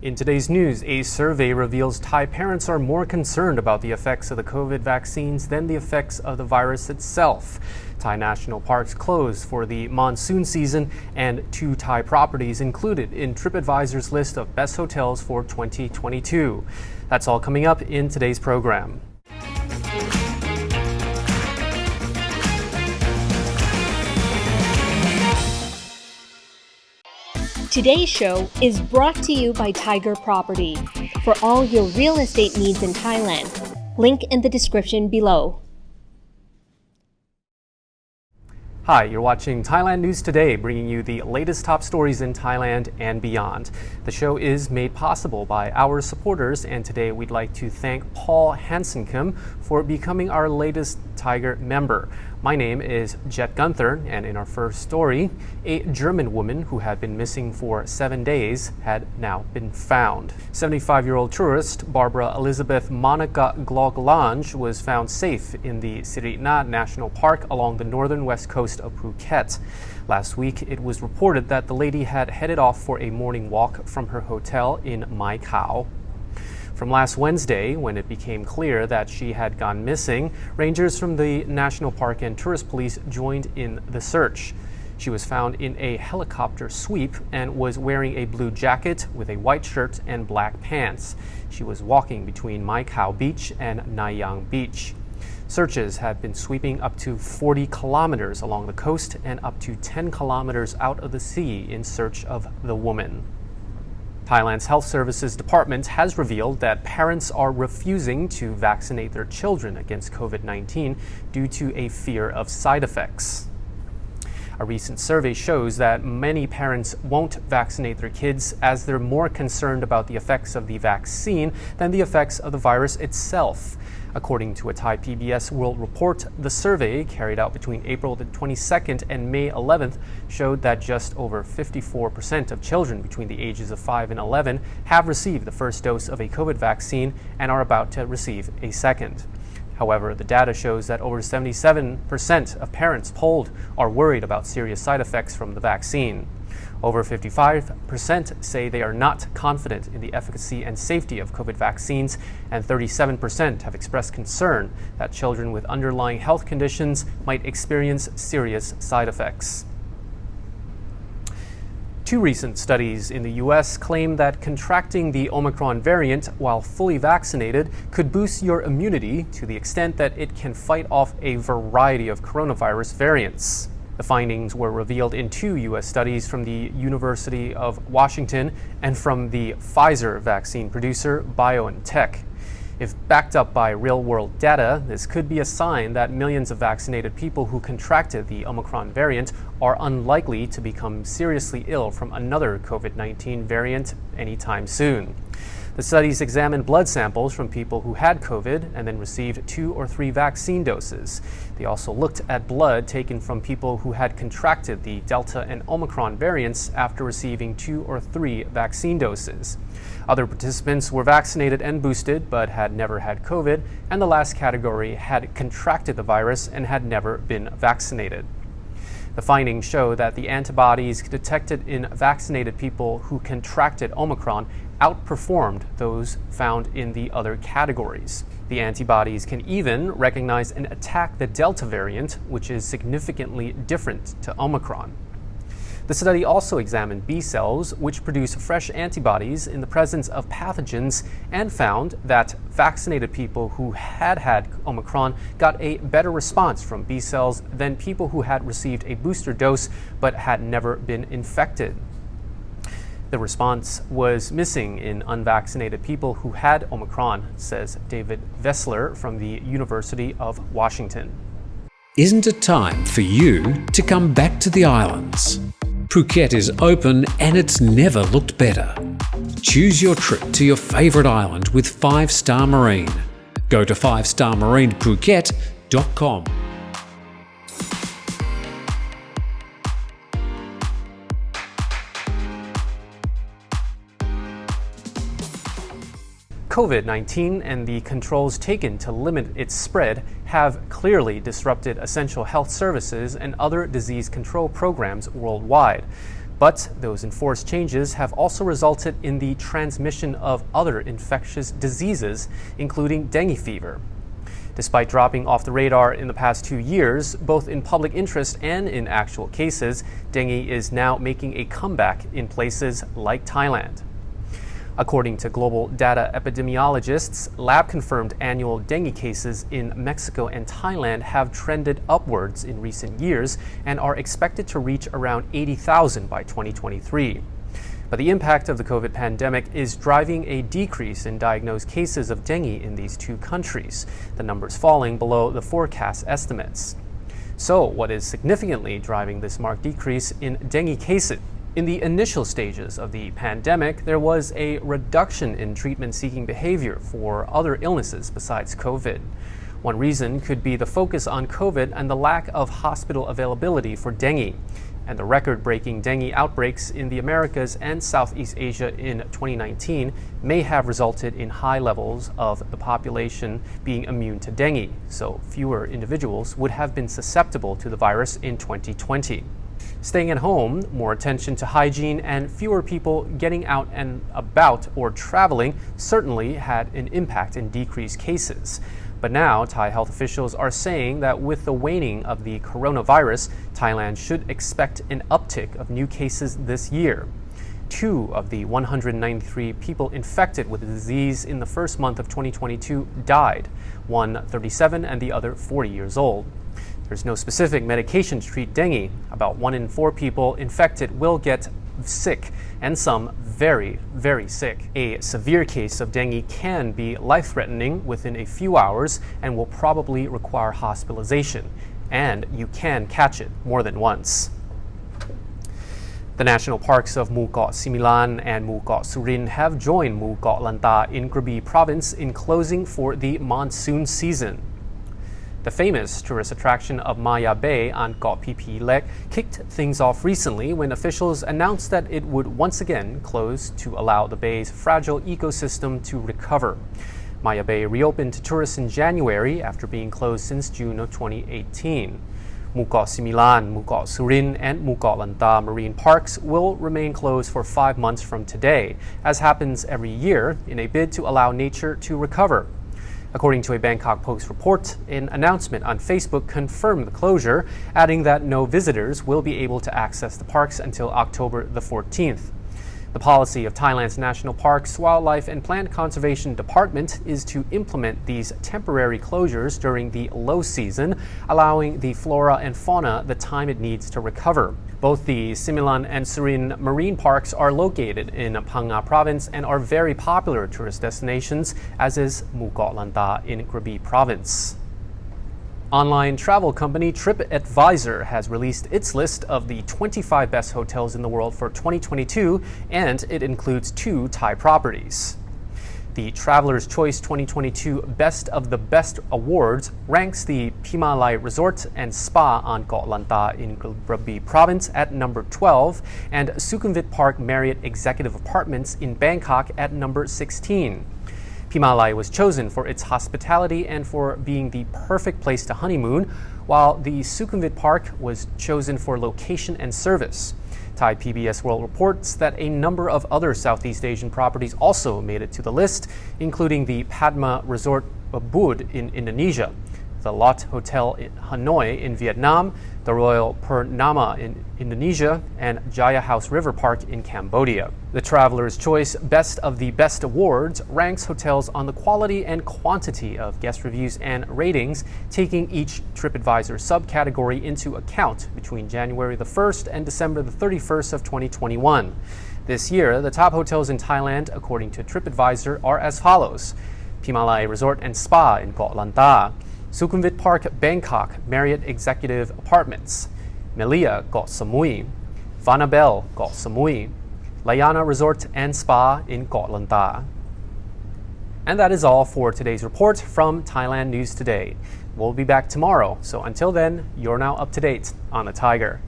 In today's news, a survey reveals Thai parents are more concerned about the effects of the COVID vaccines than the effects of the virus itself. Thai national parks closed for the monsoon season, and 2 Thai properties included in TripAdvisor's list of best hotels for 2022. That's all coming up in today's program. Today's show is brought to you by Thaiger Property for all your real estate needs in Thailand. Link in the description below. Hi, you're watching Thailand News Today, bringing you the latest top stories in Thailand and beyond. The show is made possible by our supporters, and today we'd like to thank Paul Hansenkim for becoming our latest Thaiger member. My name is Jet Gunther, and in our first story, a German woman who had been missing for 7 days had now been found. 75-year-old tourist Barbara Elizabeth Monica Gloglange was found safe in the Sirinat National Park along the northern west coast of Phuket. Last week, it was reported that the lady had headed off for a morning walk from her hotel in Mai Khao. From last Wednesday, when it became clear that she had gone missing, rangers from the National Park and Tourist Police joined in the search. She was found in a helicopter sweep and was wearing a blue jacket with a white shirt and black pants. She was walking between Mai Khao Beach and Nayang Beach. Searches had been sweeping up to 40 kilometers along the coast and up to 10 kilometers out of the sea in search of the woman. Thailand's Health Services Department has revealed that parents are refusing to vaccinate their children against COVID-19 due to a fear of side effects. A recent survey shows that many parents won't vaccinate their kids as they're more concerned about the effects of the vaccine than the effects of the virus itself. According to a Thai PBS World Report, the survey, carried out between April the 22nd and May 11th, showed that just over 54% of children between the ages of 5 and 11 have received the first dose of a COVID vaccine and are about to receive a second. However, the data shows that over 77% of parents polled are worried about serious side effects from the vaccine. Over 55% say they are not confident in the efficacy and safety of COVID vaccines, and 37% have expressed concern that children with underlying health conditions might experience serious side effects. 2 recent studies in the U.S. claim that contracting the Omicron variant while fully vaccinated could boost your immunity to the extent that it can fight off a variety of coronavirus variants. The findings were revealed in 2 U.S. studies from the University of Washington and from the Pfizer vaccine producer BioNTech. If backed up by real-world data, this could be a sign that millions of vaccinated people who contracted the Omicron variant are unlikely to become seriously ill from another COVID-19 variant anytime soon. The studies examined blood samples from people who had COVID and then received 2 or 3 vaccine doses. They also looked at blood taken from people who had contracted the Delta and Omicron variants after receiving 2 or 3 vaccine doses. Other participants were vaccinated and boosted but had never had COVID, and the last category had contracted the virus and had never been vaccinated. The findings show that the antibodies detected in vaccinated people who contracted Omicron outperformed those found in the other categories. The antibodies can even recognize and attack the Delta variant, which is significantly different to Omicron. The study also examined B cells, which produce fresh antibodies in the presence of pathogens, and found that vaccinated people who had had Omicron got a better response from B cells than people who had received a booster dose but had never been infected. The response was missing in unvaccinated people who had Omicron, says David Vessler from the University of Washington. Isn't it time for you to come back to the islands? Phuket is open and it's never looked better. Choose your trip to your favourite island with 5-Star Marine. Go to 5starmarinephuket.com. COVID-19 and the controls taken to limit its spread have clearly disrupted essential health services and other disease control programs worldwide. But those enforced changes have also resulted in the transmission of other infectious diseases, including dengue fever. Despite dropping off the radar in the past 2 years, both in public interest and in actual cases, dengue is now making a comeback in places like Thailand. According to global data epidemiologists, lab-confirmed annual dengue cases in Mexico and Thailand have trended upwards in recent years and are expected to reach around 80,000 by 2023. But the impact of the COVID pandemic is driving a decrease in diagnosed cases of dengue in these two countries, the numbers falling below the forecast estimates. So, what is significantly driving this marked decrease in dengue cases? In the initial stages of the pandemic, there was a reduction in treatment-seeking behavior for other illnesses besides COVID. One reason could be the focus on COVID and the lack of hospital availability for dengue. And the record-breaking dengue outbreaks in the Americas and Southeast Asia in 2019 may have resulted in high levels of the population being immune to dengue, so fewer individuals would have been susceptible to the virus in 2020. Staying at home, more attention to hygiene, and fewer people getting out and about or traveling certainly had an impact in decreased cases. But now, Thai health officials are saying that with the waning of the coronavirus, Thailand should expect an uptick of new cases this year. 2 of the 193 people infected with the disease in the first month of 2022 died, one 37 and the other 40 years old. There's no specific medication to treat dengue. About 1 in 4 people infected will get sick, and some very, very sick. A severe case of dengue can be life-threatening within a few hours and will probably require hospitalization. And you can catch it more than once. The national parks of Mu Got Similan and Mu Got Surin have joined Mu Got Lanta in Krabi province in closing for the monsoon season. The famous tourist attraction of Maya Bay on Got Phi Lek kicked things off recently when officials announced that it would once again close to allow the bay's fragile ecosystem to recover. Maya Bay reopened to tourists in January after being closed since June of 2018. Mu Got Similan, Mu Got Surin, and Mu Got Lanta marine parks will remain closed for 5 months from today, as happens every year, in a bid to allow nature to recover. According to a Bangkok Post report, an announcement on Facebook confirmed the closure, adding that no visitors will be able to access the parks until October the 14th. The policy of Thailand's National Parks, Wildlife and Plant Conservation Department is to implement these temporary closures during the low season, allowing the flora and fauna the time it needs to recover. Both the Similan and Surin marine parks are located in Phang Nga province and are very popular tourist destinations, as is Mu Got Lanta in Krabi province. Online travel company TripAdvisor has released its list of the 25 best hotels in the world for 2022, and it includes 2 Thai properties. The Traveler's Choice 2022 Best of the Best Awards ranks the Pimalai Resort and Spa on Got Lanta in Krabi province at number 12 and Sukhumvit Park Marriott Executive Apartments in Bangkok at number 16. Pimalai was chosen for its hospitality and for being the perfect place to honeymoon, while the Sukhumvit Park was chosen for location and service. Thai PBS World reports that a number of other Southeast Asian properties also made it to the list, including the Padma Resort Ubud in Indonesia, the Lot Hotel in Hanoi in Vietnam, the Royal Purnama in Indonesia, and Jaya House River Park in Cambodia. The Traveler's Choice Best of the Best Awards ranks hotels on the quality and quantity of guest reviews and ratings, taking each TripAdvisor subcategory into account between January the 1st and December the 31st of 2021. This year, the top hotels in Thailand, according to TripAdvisor, are as follows: Pimalai Resort and Spa in Got Lanta, Sukhumvit Park Bangkok Marriott Executive Apartments, Melia Got Samui, Vanabelle Got Samui, Layana Resort and Spa in Got Lanta. And that is all for today's report from Thailand News Today. We'll be back tomorrow, so until then, you're now up to date on the Thaiger.